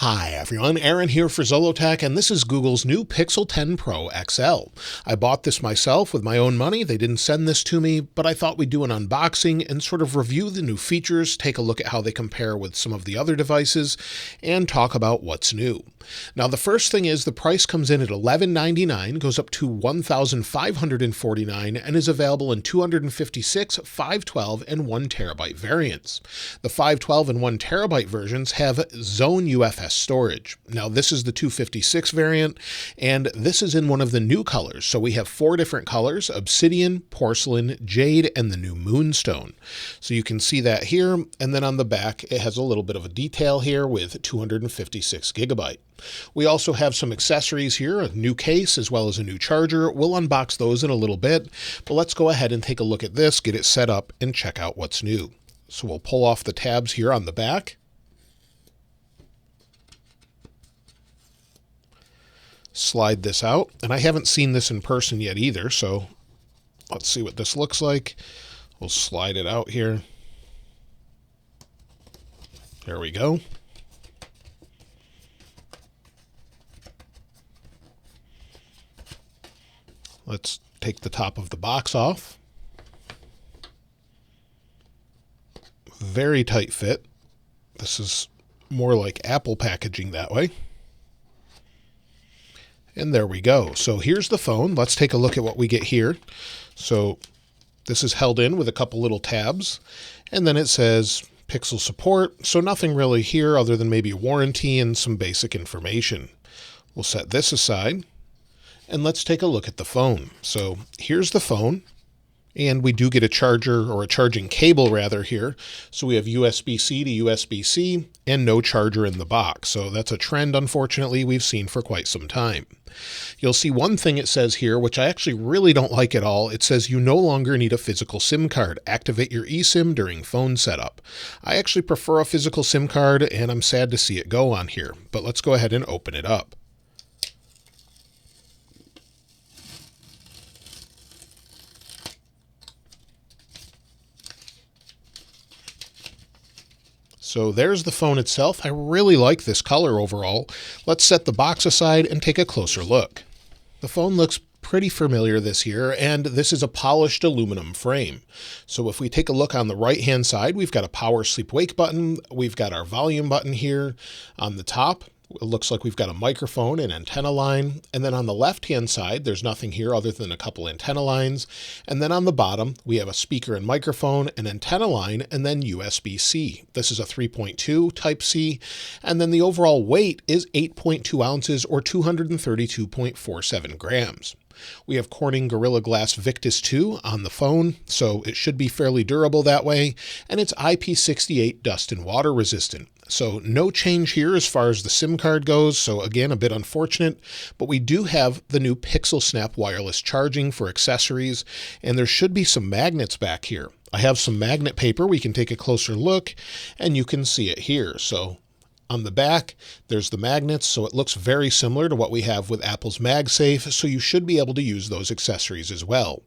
Hi everyone, Aaron here for Zollotech, and this is Google's new Pixel 10 Pro XL. I bought this myself with my own money. They didn't send this to me, but I thought we'd do an unboxing and sort of review the new features, take a look at how they compare with some of the other devices, and talk about what's new. Now, the first thing is the price comes in at $11.99, goes up to $1,549, and is available in 256, 512, and 1 terabyte variants. The 512 and 1 terabyte versions have Zone UFS storage. Now, this is the 256 variant, and this is in one of the new colors. So we have 4 different colors: Obsidian, Porcelain, Jade, and the new Moonstone. So you can see that here, and then on the back, it has a little bit of a detail here with 256 gigabyte. We also have some accessories here, a new case as well as a new charger. We'll unbox those in a little bit, but let's go ahead and take a look at this, get it set up, and check out what's new. So we'll pull off the tabs here on the back. Slide this out, and I haven't seen this in person yet either, so let's see what this looks like. We'll slide it out here. There we go. Let's take the top of the box off. Very tight fit. This is more like Apple packaging that way. And there we go. So here's the phone. Let's take a look at what we get here. So this is held in with a couple little tabs, and then it says Pixel support. So nothing really here other than maybe a warranty and some basic information. We'll set this aside. And let's take a look at the phone. So here's the phone, and we do get a charger, or a charging cable rather, here. So we have USB-C to USB-C and no charger in the box. So that's a trend, unfortunately, we've seen for quite some time. You'll see one thing it says here, which I actually really don't like at all. It says you no longer need a physical SIM card. Activate your eSIM during phone setup. I actually prefer a physical SIM card, and I'm sad to see it go on here. But let's go ahead and open it up. So there's the phone itself. I really like this color overall. Let's set the box aside and take a closer look. The phone looks pretty familiar this year, and this is a polished aluminum frame. So if we take a look on the right-hand side, we've got a power sleep wake button. We've got our volume button here on the top. It looks like we've got a microphone and antenna line. And then on the left-hand side, there's nothing here other than a couple antenna lines. And then on the bottom, we have a speaker and microphone, an antenna line, and then USB-C. This is a 3.2 Type-C. And then the overall weight is 8.2 ounces or 232.47 grams. We have Corning Gorilla Glass Victus 2 on the phone, so it should be fairly durable that way. And it's IP68 dust and water resistant. So no change here as far as the SIM card goes. So again, a bit unfortunate, but we do have the new Pixelsnap wireless charging for accessories, and there should be some magnets back here. I have some magnet paper. We can take a closer look, and you can see it here. So on the back, there's the magnets, so it looks very similar to what we have with Apple's MagSafe, so you should be able to use those accessories as well.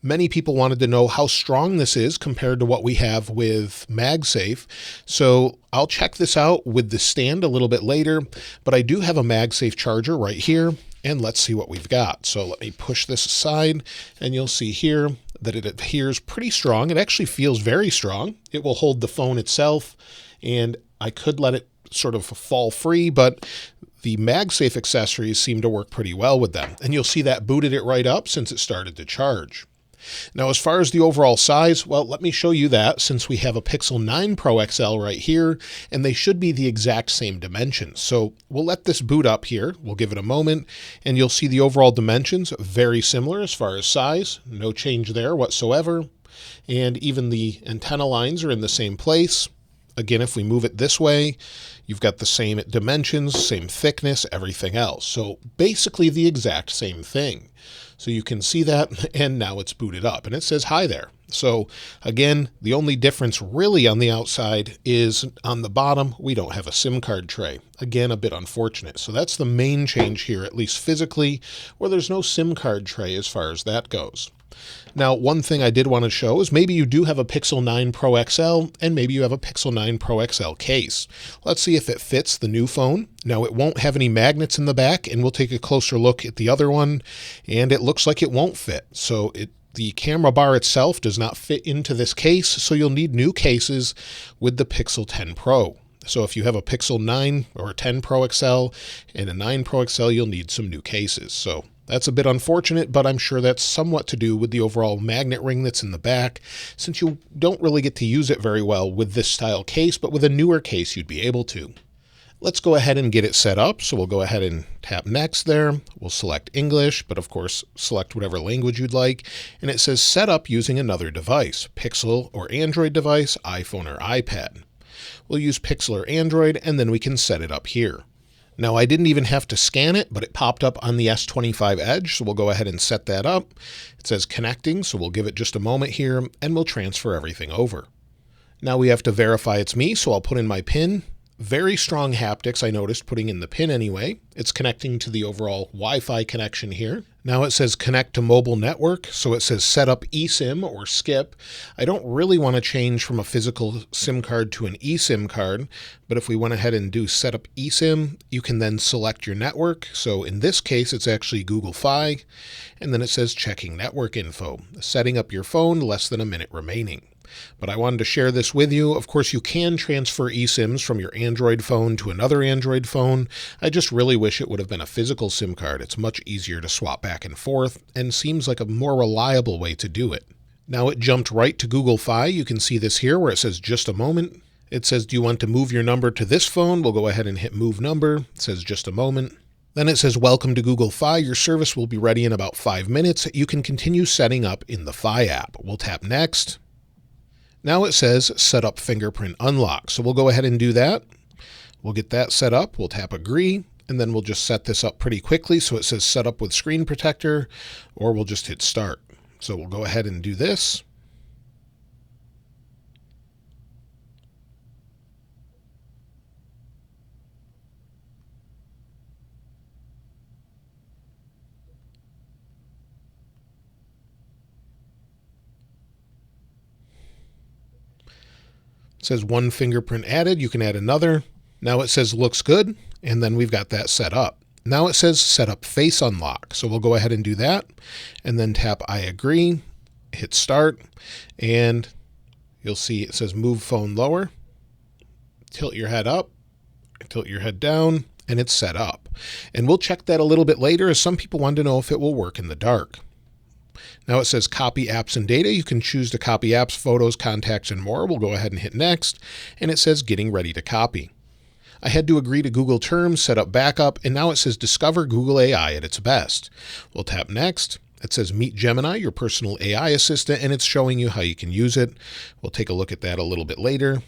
Many people wanted to know how strong this is compared to what we have with MagSafe, so I'll check this out with the stand a little bit later, but I do have a MagSafe charger right here, and let's see what we've got. So let me push this aside, and you'll see here that it adheres pretty strong. It actually feels very strong. It will hold the phone itself, and I could let it sort of fall free, but the MagSafe accessories seem to work pretty well with them. And you'll see that booted it right up since it started to charge. Now, as far as the overall size, well, let me show you that since we have a Pixel 9 Pro XL right here, and they should be the exact same dimensions. So we'll let this boot up here. We'll give it a moment, and you'll see the overall dimensions very similar as far as size. No change there whatsoever. And even the antenna lines are in the same place. Again, if we move it this way, you've got the same dimensions, same thickness, everything else. So basically the exact same thing. So you can see that, and now it's booted up, and it says hi there. So again, the only difference really on the outside is on the bottom, we don't have a SIM card tray. Again, a bit unfortunate. So that's the main change here, at least physically, where there's no SIM card tray as far as that goes. Now, one thing I did want to show is maybe you do have a Pixel 9 Pro XL and maybe you have a Pixel 9 Pro XL case. Let's see if it fits the new phone. Now, it won't have any magnets in the back, and we'll take a closer look at the other one, and it looks like it won't fit. So the camera bar itself does not fit into this case, so you'll need new cases with the Pixel 10 Pro. So if you have a Pixel 9 or a 10 Pro XL and a 9 Pro XL, you'll need some new cases. So that's a bit unfortunate, but I'm sure that's somewhat to do with the overall magnet ring that's in the back, since you don't really get to use it very well with this style case, but with a newer case, you'd be able to. Let's go ahead and get it set up. So we'll go ahead and tap next there. We'll select English, but of course, select whatever language you'd like. And it says set up using another device, Pixel or Android device, iPhone or iPad. We'll use Pixel or Android, and then we can set it up here. Now, I didn't even have to scan it, but it popped up on the S25 Edge, so we'll go ahead and set that up. It says connecting, so we'll give it just a moment here, and we'll transfer everything over. Now we have to verify it's me, so I'll put in my PIN. Very strong haptics, I noticed, putting in the PIN anyway. It's connecting to the overall Wi-Fi connection here. Now it says connect to mobile network, so it says set up eSIM or skip. I don't really want to change from a physical SIM card to an eSIM card, but if we went ahead and do set up eSIM, you can then select your network. So in this case, it's actually Google Fi, and then it says checking network info, setting up your phone, less than a minute remaining. But I wanted to share this with you. Of course, you can transfer eSIMs from your Android phone to another Android phone. I just really wish it would have been a physical SIM card. It's much easier to swap back and forth and seems like a more reliable way to do it. Now it jumped right to Google Fi. You can see this here where it says just a moment. It says, do you want to move your number to this phone? We'll go ahead and hit move number. It says just a moment. Then it says, welcome to Google Fi. Your service will be ready in about 5 minutes. You can continue setting up in the Fi app. We'll tap next. Now it says set up fingerprint unlock. So we'll go ahead and do that. We'll get that set up. We'll tap agree, and then we'll just set this up pretty quickly. So it says set up with screen protector, or we'll just hit start. So we'll go ahead and do this. It says one fingerprint added. You can add another. Now it says looks good, and then we've got that set up. Now it says set up face unlock. So we'll go ahead and do that, and then tap I agree, hit start, and you'll see it says move phone lower, tilt your head up, tilt your head down, and it's set up. And we'll check that a little bit later, as some people want to know if it will work in the dark. Now it says copy apps and data. You can choose to copy apps, photos, contacts, and more. We'll go ahead and hit next, and it says getting ready to copy. I had to agree to Google terms, set up backup, and now it says discover Google AI at its best. We'll tap next. It says meet Gemini, your personal AI assistant, and it's showing you how you can use it. We'll take a look at that a little bit later.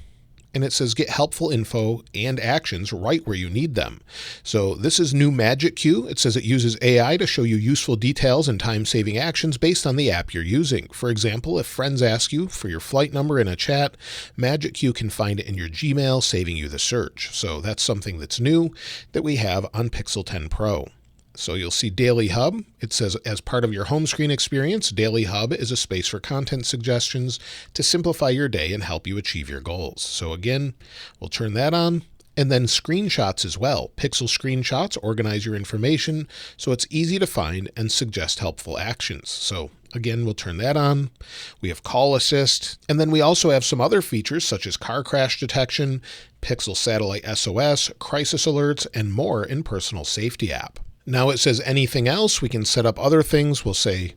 And it says get helpful info and actions right where you need them. So this is new Magic Queue. It says it uses AI to show you useful details and time-saving actions based on the app you're using. For example, if friends ask you for your flight number in a chat, Magic Queue can find it in your Gmail, saving you the search. So that's something that's new that we have on Pixel 10 Pro. So you'll see Daily Hub. It says as part of your home screen experience, Daily Hub is a space for content suggestions to simplify your day and help you achieve your goals. So again, we'll turn that on. And then screenshots as well. Pixel screenshots organize your information so it's easy to find and suggest helpful actions. So again, we'll turn that on. We have call assist. And then we also have some other features such as car crash detection, Pixel satellite SOS, crisis alerts, and more in Personal Safety app. Now it says anything else. We can set up other things. We'll say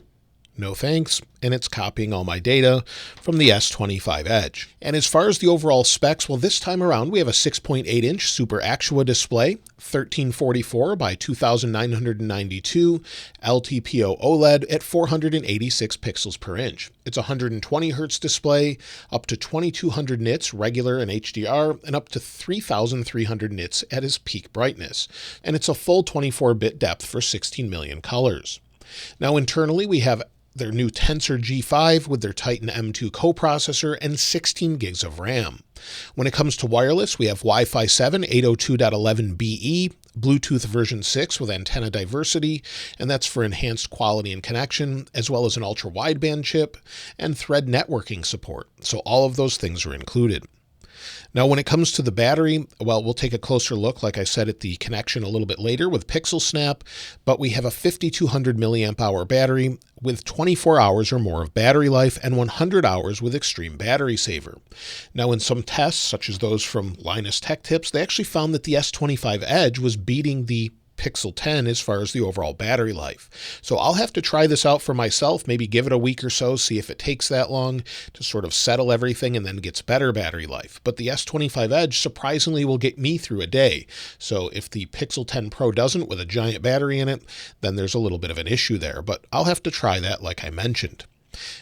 no thanks, and it's copying all my data from the S25 Edge. And as far as the overall specs, well, this time around we have a 6.8-inch Super Actua display, 1344 by 2992 LTPO OLED at 486 pixels per inch. It's a 120 Hz display, up to 2200 nits regular and HDR, and up to 3300 nits at its peak brightness. And it's a full 24-bit depth for 16 million colors. Now internally we have their new Tensor G5 with their Titan M2 coprocessor and 16 gigs of RAM. When it comes to wireless, we have Wi-Fi 7 802.11be, Bluetooth version 6 with antenna diversity, and that's for enhanced quality and connection, as well as an ultra-wideband chip and Thread networking support. So all of those things are included. Now, when it comes to the battery, well, we'll take a closer look, like I said, at the connection a little bit later with Pixelsnap, but we have a 5200 milliamp hour battery with 24 hours or more of battery life and 100 hours with extreme battery saver. Now, in some tests, such as those from Linus Tech Tips, they actually found that the S25 Edge was beating the Pixel 10 as far as the overall battery life. So I'll have to try this out for myself, maybe give it a week or so, see if it takes that long to sort of settle everything and then gets better battery life. But the S25 Edge surprisingly will get me through a day. So if the Pixel 10 Pro doesn't with a giant battery in it, then there's a little bit of an issue there. But I'll have to try that like I mentioned.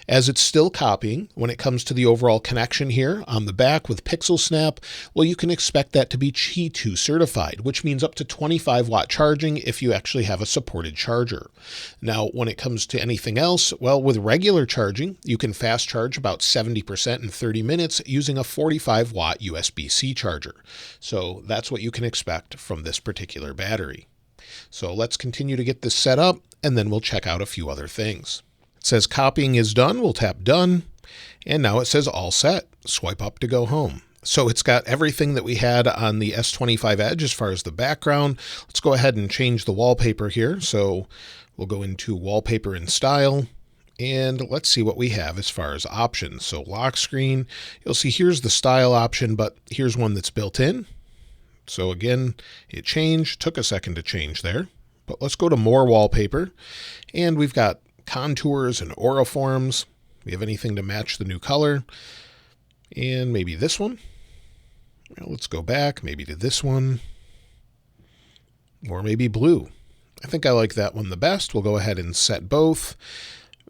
As it's still copying, when it comes to the overall connection here on the back with Pixelsnap, well, you can expect that to be Qi 2 certified, which means up to 25 watt charging if you actually have a supported charger. Now, when it comes to anything else, well, with regular charging, you can fast charge about 70% in 30 minutes using a 45 watt USB-C charger. So that's what you can expect from this particular battery. So let's continue to get this set up, and then we'll check out a few other things. It says copying is done. We'll tap done. And now it says all set. Swipe up to go home. So it's got everything that we had on the S25 Edge as far as the background. Let's go ahead and change the wallpaper here. So we'll go into wallpaper and style. And let's see what we have as far as options. So lock screen, you'll see here's the style option, but here's one that's built in. So again, it changed. Took a second to change there. But let's go to more wallpaper. And we've got contours and auriforms. We have anything to match the new color. And maybe this one. Well, let's go back maybe to this one. Or maybe blue. I think I like that one the best. We'll go ahead and set both.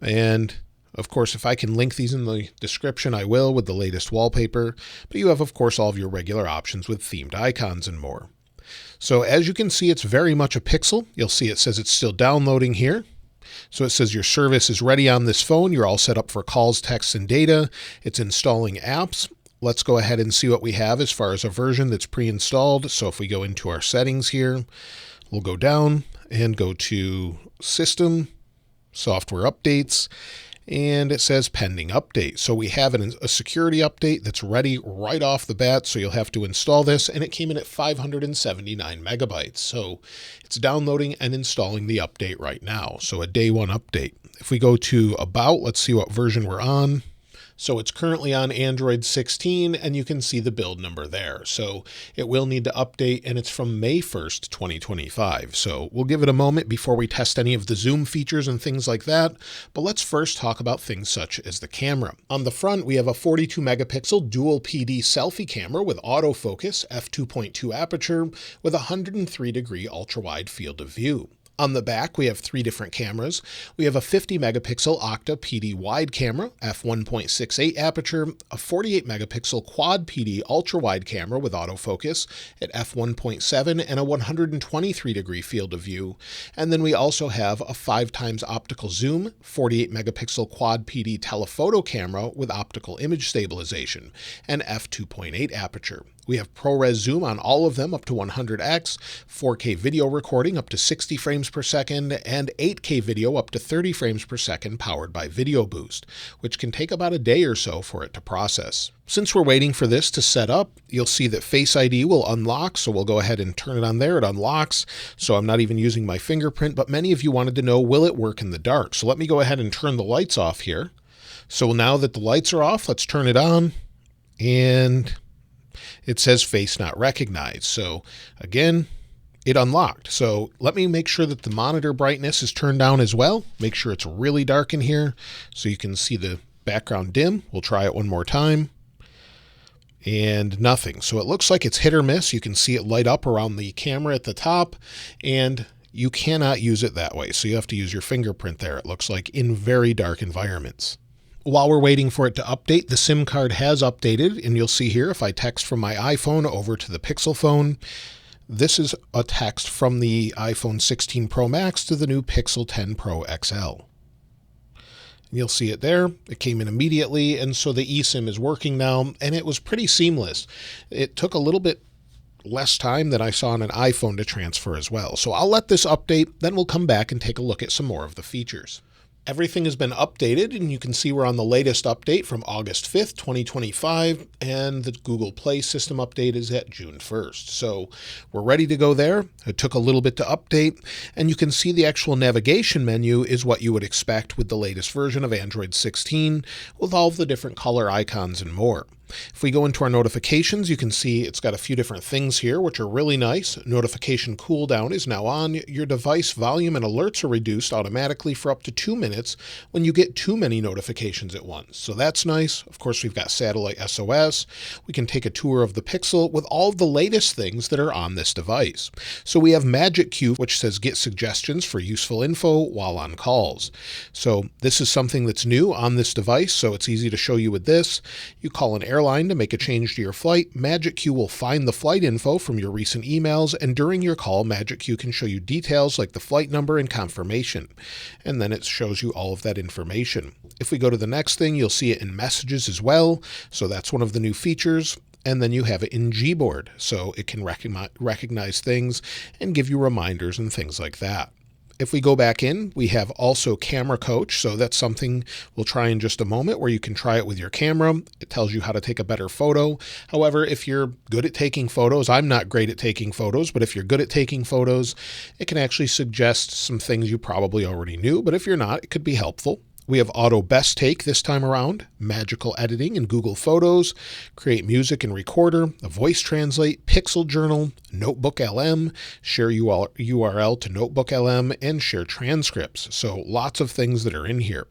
And of course, if I can link these in the description, I will with the latest wallpaper. But you have, of course, all of your regular options with themed icons and more. So as you can see, it's very much a Pixel. You'll see it says it's still downloading here. So it says your service is ready on this phone. You're all set up for calls, texts, and data. It's installing apps. Let's go ahead and see what we have as far as a version that's pre-installed. So if we go into our settings here, we'll go down and go to System, Software Updates, and it says pending update. So we have a security update that's ready right off the bat. So you'll have to install this, and it came in at 579 megabytes. So it's downloading and installing the update right now. So a day one update. If we go to About, let's see what version we're on. So it's currently on Android 16, and you can see the build number there. So it will need to update, and it's from May 1st, 2025. So we'll give it a moment before we test any of the zoom features and things like that. But let's first talk about things such as the camera. On the front, we have a 42 megapixel dual PD selfie camera with autofocus, f2.2 aperture with 103-degree ultra-wide field of view. On the back, we have three different cameras. We have a 50 megapixel Octa PD wide camera, f1.68 aperture, a 48 megapixel quad PD ultra wide camera with autofocus at f1.7 and a 123-degree field of view. And then we also have a 5x optical zoom, 48 megapixel quad PD telephoto camera with optical image stabilization, and f2.8 aperture. We have ProRes zoom on all of them up to 100x, 4K video recording up to 60 frames per second, and 8K video up to 30 frames per second powered by Video Boost, which can take about a day or so for it to process. Since we're waiting for this to set up, you'll see that Face ID will unlock, so we'll go ahead and turn it on there. It unlocks, so I'm not even using my fingerprint, but many of you wanted to know, will it work in the dark? So let me go ahead and turn the lights off here. So now that the lights are off, let's turn it on, and it says face not recognized. So again, it unlocked. So let me make sure that the monitor brightness is turned down as well. Make sure it's really dark in here so you can see the background dim. We'll try it one more time. And nothing. So it looks like it's hit or miss. You can see it light up around the camera at the top, and you cannot use it that way. So you have to use your fingerprint there, it looks like, in very dark environments. While we're waiting for it to update, the SIM card has updated, and you'll see here if I text from my iPhone over to the Pixel phone, this is a text from the iPhone 16 Pro Max to the new Pixel 10 Pro XL. You'll see it there. It came in immediately, and so the eSIM is working now, and it was pretty seamless. It took a little bit less time than I saw on an iPhone to transfer as well. So I'll let this update, then we'll come back and take a look at some more of the features. Everything has been updated, and you can see we're on the latest update from August 5th, 2025, and the Google Play system update is at June 1st. So we're ready to go there. It took a little bit to update, and you can see the actual navigation menu is what you would expect with the latest version of Android 16, with all of the different color icons and more. If we go into our notifications, you can see it's got a few different things here, which are really nice. Notification cooldown is now on. Your device volume and alerts are reduced automatically for up to 2 minutes when you get too many notifications at once. So that's nice. Of course, we've got satellite SOS. We can take a tour of the Pixel with all of the latest things that are on this device. So we have Magic Queue, which says get suggestions for useful info while on calls. So this is something that's new on this device, so it's easy to show you with this. You call an airline to make a change to your flight. Magic Queue will find the flight info from your recent emails, and during your call, Magic Queue can show you details like the flight number and confirmation, and then it shows you all of that information. If we go to the next thing, you'll see it in messages as well, so that's one of the new features. And then you have it in Gboard, so it can recognize things and give you reminders and things like that. If we go back in, we have also Camera Coach, so that's something we'll try in just a moment where you can try it with your camera. It tells you how to take a better photo. However, if you're good at taking photos, I'm not great at taking photos, but if you're good at taking photos, it can actually suggest some things you probably already knew, but if you're not, it could be helpful. We have Auto Best Take this time around, magical editing in Google Photos, create music and recorder, a voice translate, Pixel Journal, Notebook LM, share URL to Notebook LM, and share transcripts. So lots of things that are in here.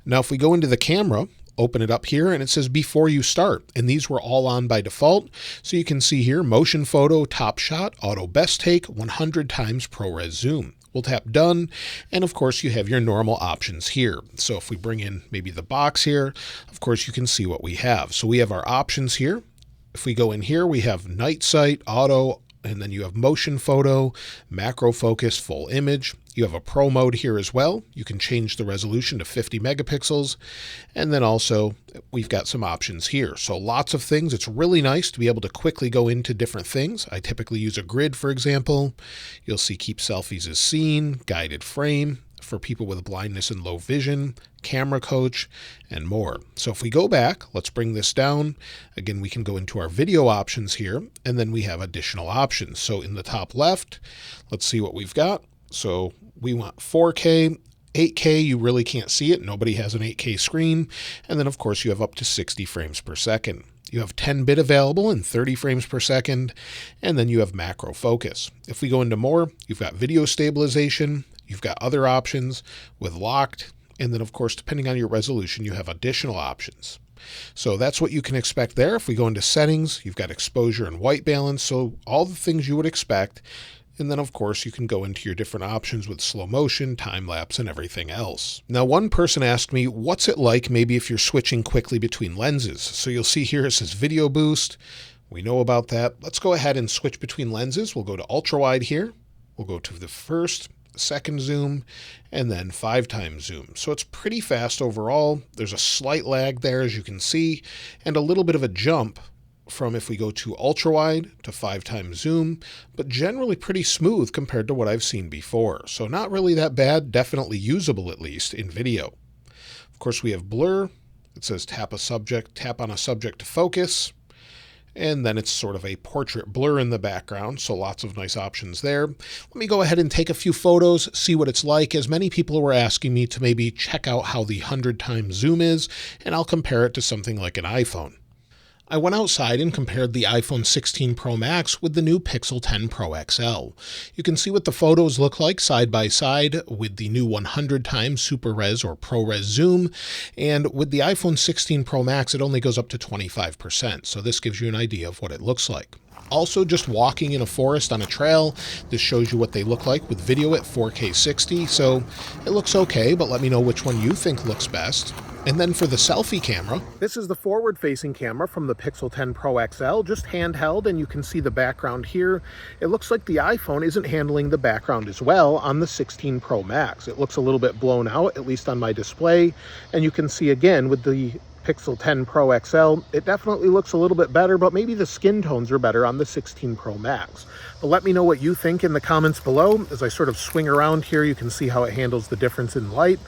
Now, if we go into the camera, open it up here, and it says before you start, and these were all on by default. So you can see here, motion photo, top shot, auto best take, 100 times ProRes zoom. We'll tap done, and of course you have your normal options here. So if we bring in maybe the box here, of course you can see what we have. So we have our options here. If we go in here, we have night sight, auto, and then you have motion photo, macro focus, full image. You have a pro mode here as well. You can change the resolution to 50 megapixels. And then also we've got some options here. So lots of things. It's really nice to be able to quickly go into different things. I typically use a grid, for example. You'll see keep selfies as seen, guided frame for people with blindness and low vision, camera coach, and more. So if we go back, let's bring this down. Again, we can go into our video options here, and then we have additional options. So in the top left, let's see what we've got. So we want 4K, 8K, you really can't see it. Nobody has an 8K screen. And then of course you have up to 60 frames per second. You have 10-bit available and 30 frames per second. And then you have macro focus. If we go into more, you've got video stabilization. You've got other options with locked. And then of course, depending on your resolution, you have additional options. So that's what you can expect there. If we go into settings, you've got exposure and white balance. So all the things you would expect. And then, of course, you can go into your different options with slow motion, time-lapse, and everything else. Now, one person asked me, what's it like maybe if you're switching quickly between lenses? So you'll see here it says Video Boost. We know about that. Let's go ahead and switch between lenses. We'll go to ultra-wide here. We'll go to the first, second zoom, and then 5 times zoom. So it's pretty fast overall. There's a slight lag there, as you can see, and a little bit of a jump from if we go to ultra wide to 5 times zoom, but generally pretty smooth compared to what I've seen before. So not really that bad, definitely usable at least in video. Of course, we have blur. It says tap on a subject to focus. And then it's sort of a portrait blur in the background, so lots of nice options there. Let me go ahead and take a few photos, see what it's like, as many people were asking me to maybe check out how the 100 times zoom is, and I'll compare it to something like an iPhone. I went outside and compared the iPhone 16 Pro Max with the new Pixel 10 Pro XL. You can see what the photos look like side by side with the new 100 times Super Res or ProRes zoom, and with the iPhone 16 Pro Max it only goes up to 25%, so this gives you an idea of what it looks like. Also, just walking in a forest on a trail, this shows you what they look like with video at 4K 60, so it looks okay, but let me know which one you think looks best. And then for the selfie camera, this is the forward-facing camera from the Pixel 10 Pro XL, just handheld, and you can see the background here. It looks like the iPhone isn't handling the background as well on the 16 Pro Max. It looks a little bit blown out, at least on my display, and you can see again with the Pixel 10 Pro XL, it definitely looks a little bit better, but maybe the skin tones are better on the 16 Pro Max. But let me know what you think in the comments below. As I sort of swing around here, you can see how it handles the difference in light.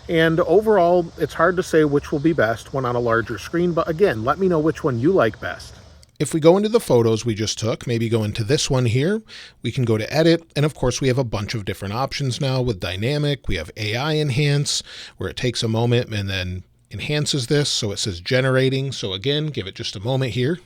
And overall, it's hard to say which will be best when on a larger screen, but again, let me know which one you like best. If we go into the photos we just took, maybe go into this one here, we can go to edit. And of course, we have a bunch of different options now with dynamic. We have AI enhance, where it takes a moment and then enhances this. So it says generating. So again, give it just a moment here.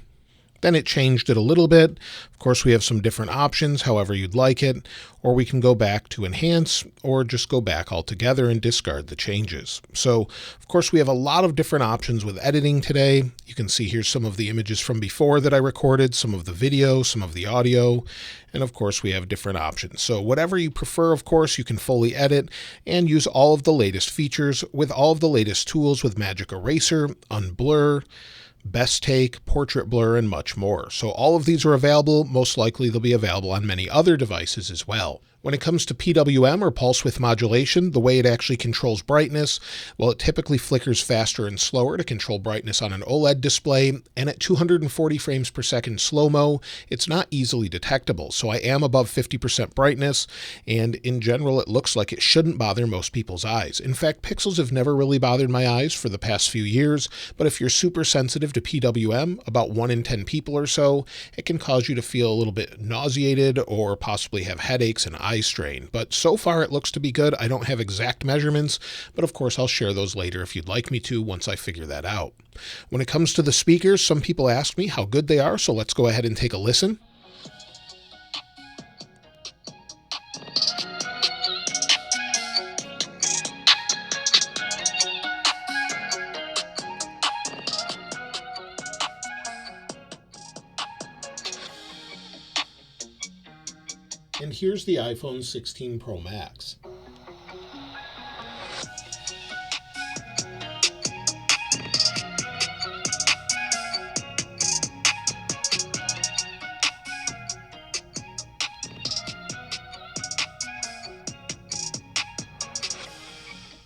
Then it changed it a little bit. Of course, we have some different options, however you'd like it, or we can go back to enhance or just go back altogether and discard the changes. So, of course, we have a lot of different options with editing today. You can see here some of the images from before that I recorded, some of the video, some of the audio, and of course, we have different options. So whatever you prefer, of course, you can fully edit and use all of the latest features with all of the latest tools with Magic Eraser, Unblur, Best Take, Portrait Blur, and much more. So all of these are available. Most likely they'll be available on many other devices as well. When it comes to PWM or pulse width modulation, the way it actually controls brightness, well, it typically flickers faster and slower to control brightness on an OLED display, and at 240 frames per second slow-mo, it's not easily detectable. So I am above 50% brightness, and in general, it looks like it shouldn't bother most people's eyes. In fact, pixels have never really bothered my eyes for the past few years, but if you're super sensitive to PWM, about 1 in 10 people or so, it can cause you to feel a little bit nauseated or possibly have headaches and eye strain. But so far it looks to be good. I don't have exact measurements, but of course I'll share those later if you'd like me to once I figure that out. When it comes to the speakers, some people ask me how good they are, so let's go ahead and take a listen. And here's the iPhone 16 Pro Max.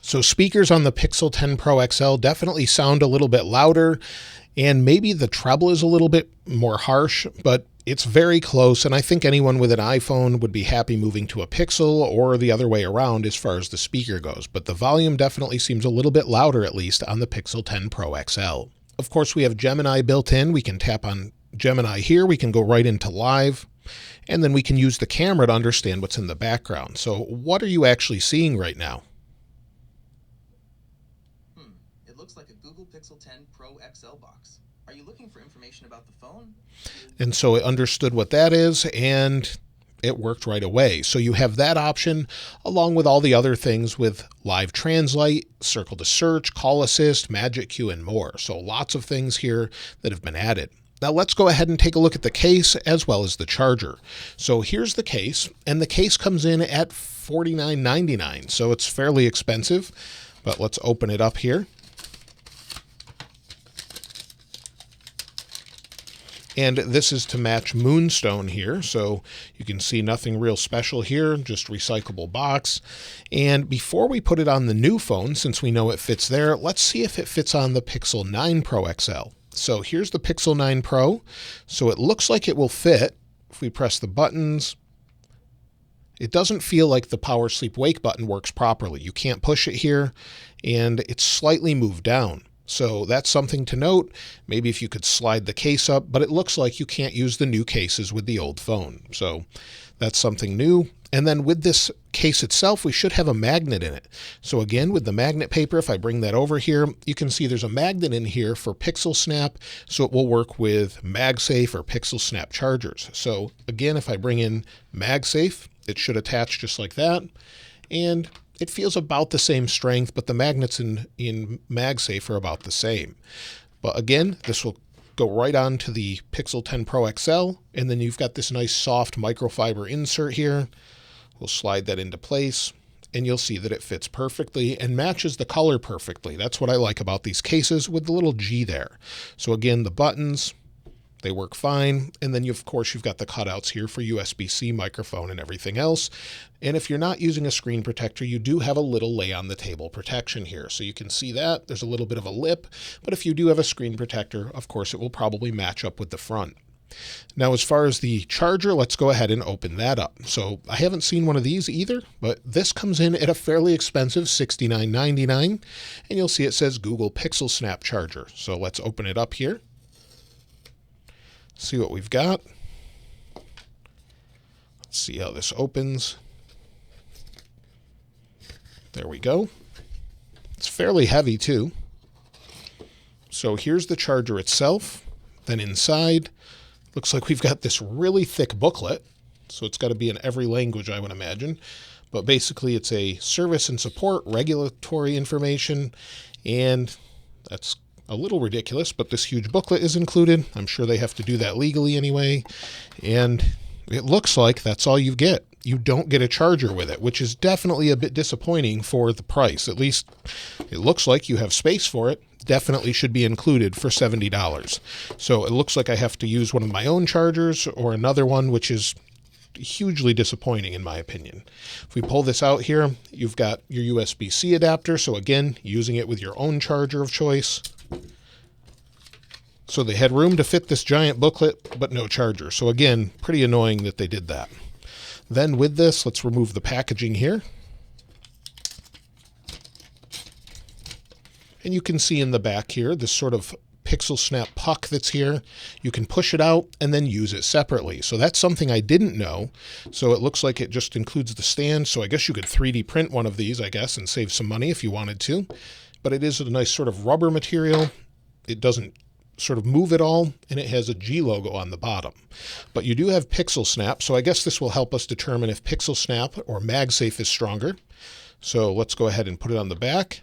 So speakers on the Pixel 10 Pro XL definitely sound a little bit louder, and maybe the treble is a little bit more harsh, but it's very close, and I think anyone with an iPhone would be happy moving to a Pixel or the other way around as far as the speaker goes. But the volume definitely seems a little bit louder, at least on the Pixel 10 Pro XL. Of course, we have Gemini built in. We can tap on Gemini here. We can go right into live, and then we can use the camera to understand what's in the background. So what are you actually seeing right now? It looks like a Google Pixel 10 Pro XL box. Are you looking for information about the phone? And so it understood what that is, and it worked right away. So you have that option along with all the other things with live translate, circle to search, call assist, magic queue, and more. So lots of things here that have been added. Now let's go ahead and take a look at the case as well as the charger. So here's the case, and the case comes in at $49.99. So it's fairly expensive, but let's open it up here. And this is to match Moonstone here, so you can see nothing real special here, just recyclable box. And before we put it on the new phone, since we know it fits there, let's see if it fits on the Pixel 9 Pro XL. So here's the Pixel 9 Pro. So it looks like it will fit. If we press the buttons, it doesn't feel like the power sleep wake button works properly. You can't push it here, and it's slightly moved down. So that's something to note. Maybe if you could slide the case up, but it looks like you can't use the new cases with the old phone. So that's something new. And then with this case itself, we should have a magnet in it. So again, with the magnet paper, if I bring that over here, you can see there's a magnet in here for Pixelsnap. So it will work with MagSafe or Pixelsnap chargers. So again, if I bring in MagSafe, it should attach just like that. And it feels about the same strength, but the magnets in MagSafe are about the same. But again, this will go right on to the Pixel 10 Pro XL, and then you've got this nice soft microfiber insert here. We'll slide that into place, and you'll see that it fits perfectly and matches the color perfectly. That's what I like about these cases with the little G there. So again, the buttons, they work fine. And then of course, you've got the cutouts here for USB-C, microphone, and everything else. And if you're not using a screen protector, you do have a little lay on the table protection here. So you can see that there's a little bit of a lip, but if you do have a screen protector, of course, it will probably match up with the front. Now, as far as the charger, let's go ahead and open that up. So I haven't seen one of these either, but this comes in at a fairly expensive $69.99, and you'll see it says Google Pixelsnap charger. So let's open it up here. See what we've got. Let's see how this opens. There we go. It's fairly heavy too. So here's the charger itself. Then inside, looks like we've got this really thick booklet. So it's got to be in every language, I would imagine. But basically it's a service and support, regulatory information, and that's a little ridiculous, but this huge booklet is included. I'm sure they have to do that legally anyway. And it looks like that's all you get. You don't get a charger with it, which is definitely a bit disappointing for the price. At least it looks like you have space for it. Definitely should be included for $70. So it looks like I have to use one of my own chargers or another one, which is hugely disappointing in my opinion. If we pull this out here, you've got your USB-C adapter. So again, using it with your own charger of choice. So they had room to fit this giant booklet, but no charger. So again, pretty annoying that they did that. Then with this, let's remove the packaging here. And you can see in the back here, this sort of Pixelsnap puck that's here. You can push it out and then use it separately. So that's something I didn't know. So it looks like it just includes the stand. So I guess you could 3D print one of these, I guess, and save some money if you wanted to. But it is a nice sort of rubber material. It doesn't sort of move at all, and it has a G logo on the bottom. But you do have Pixelsnap, so I guess this will help us determine if Pixelsnap or MagSafe is stronger. So let's go ahead and put it on the back.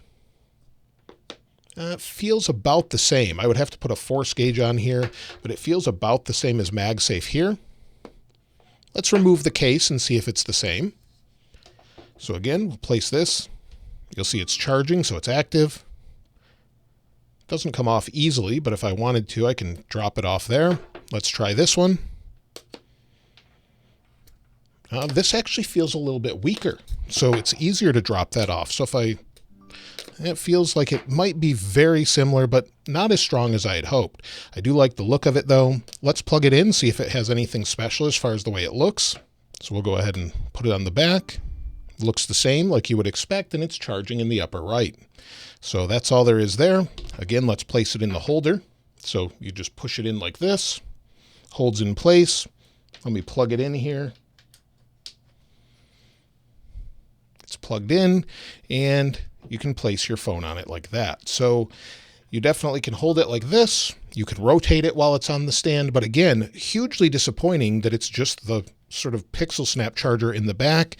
It feels about the same. I would have to put a force gauge on here, but it feels about the same as MagSafe here. Let's remove the case and see if it's the same. So again, we'll place this. You'll see it's charging, so it's active. Doesn't come off easily, but if I wanted to, I can drop it off there. Let's try this one. This actually feels a little bit weaker, so it's easier to drop that off. So it feels like it might be very similar, but not as strong as I had hoped. I do like the look of it though. Let's plug it in, see if it has anything special as far as the way it looks. So we'll go ahead and put it on the back. It looks the same like you would expect, and it's charging in the upper right. So that's all there is there. Again, let's place it in the holder. So you just push it in like this, holds in place. Let me plug it in here. It's plugged in, and you can place your phone on it like that. So you definitely can hold it like this. You can rotate it while it's on the stand, but again, hugely disappointing that it's just the sort of Pixelsnap charger in the back,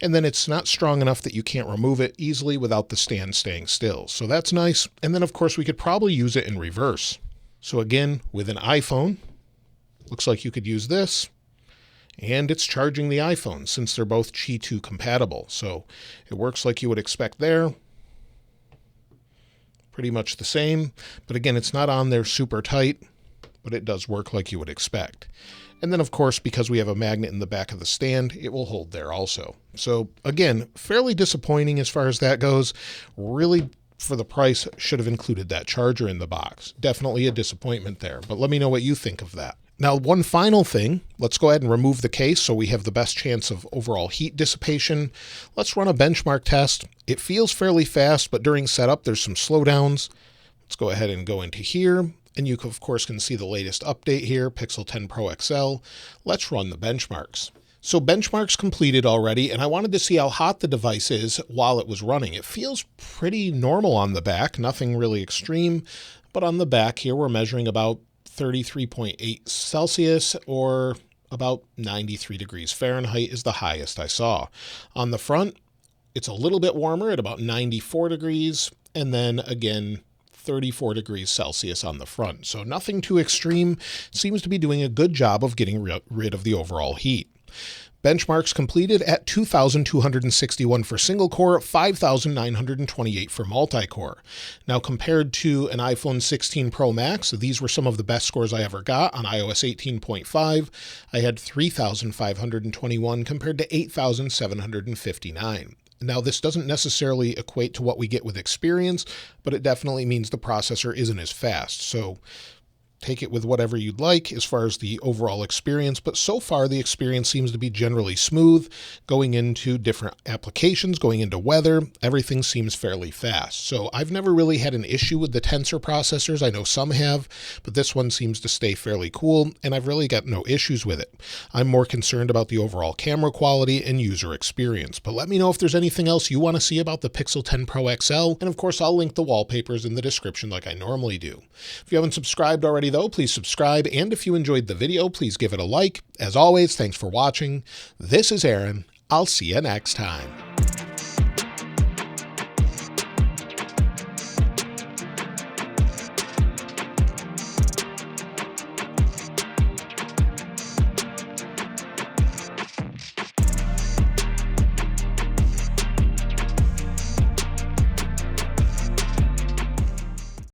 and then it's not strong enough that you can't remove it easily without the stand staying still. So that's nice. And then of course we could probably use it in reverse. So again, with an iPhone, looks like you could use this, and it's charging the iPhone since they're both Qi 2 compatible. So it works like you would expect there. Pretty much the same, but again, it's not on there super tight, but it does work like you would expect. And then of course, because we have a magnet in the back of the stand, it will hold there also. So again, fairly disappointing as far as that goes. Really, for the price, should have included that charger in the box. Definitely a disappointment there, but let me know what you think of that. Now, one final thing, let's go ahead and remove the case so we have the best chance of overall heat dissipation. Let's run a benchmark test. It feels fairly fast, but during setup, there's some slowdowns. Let's go ahead and go into here, and you, of course, can see the latest update here, Pixel 10 Pro XL. Let's run the benchmarks. So benchmarks completed already, and I wanted to see how hot the device is while it was running. It feels pretty normal on the back, nothing really extreme, but on the back here, we're measuring about 33.8 Celsius or about 93 degrees Fahrenheit is the highest I saw. On the front, it's a little bit warmer at about 94 degrees, and then again, 34 degrees Celsius on the front. So nothing too extreme. Seems to be doing a good job of getting rid of the overall heat. Benchmarks completed at 2,261 for single core, 5,928 for multi-core. Now compared to an iPhone 16 Pro Max, these were some of the best scores I ever got on iOS 18.5. I had 3,521 compared to 8,759. Now, this doesn't necessarily equate to what we get with experience, but it definitely means the processor isn't as fast. So take it with whatever you'd like as far as the overall experience, but so far the experience seems to be generally smooth. Going into different applications, going into weather, everything seems fairly fast. So I've never really had an issue with the Tensor processors. I know some have, but this one seems to stay fairly cool, and I've really got no issues with it. I'm more concerned about the overall camera quality and user experience, but let me know if there's anything else you want to see about the Pixel 10 Pro XL, and of course I'll link the wallpapers in the description like I normally do. If you haven't subscribed already though, please subscribe, and if you enjoyed the video, please give it a like. As always, thanks for watching. This is Aaron. I'll see you next time.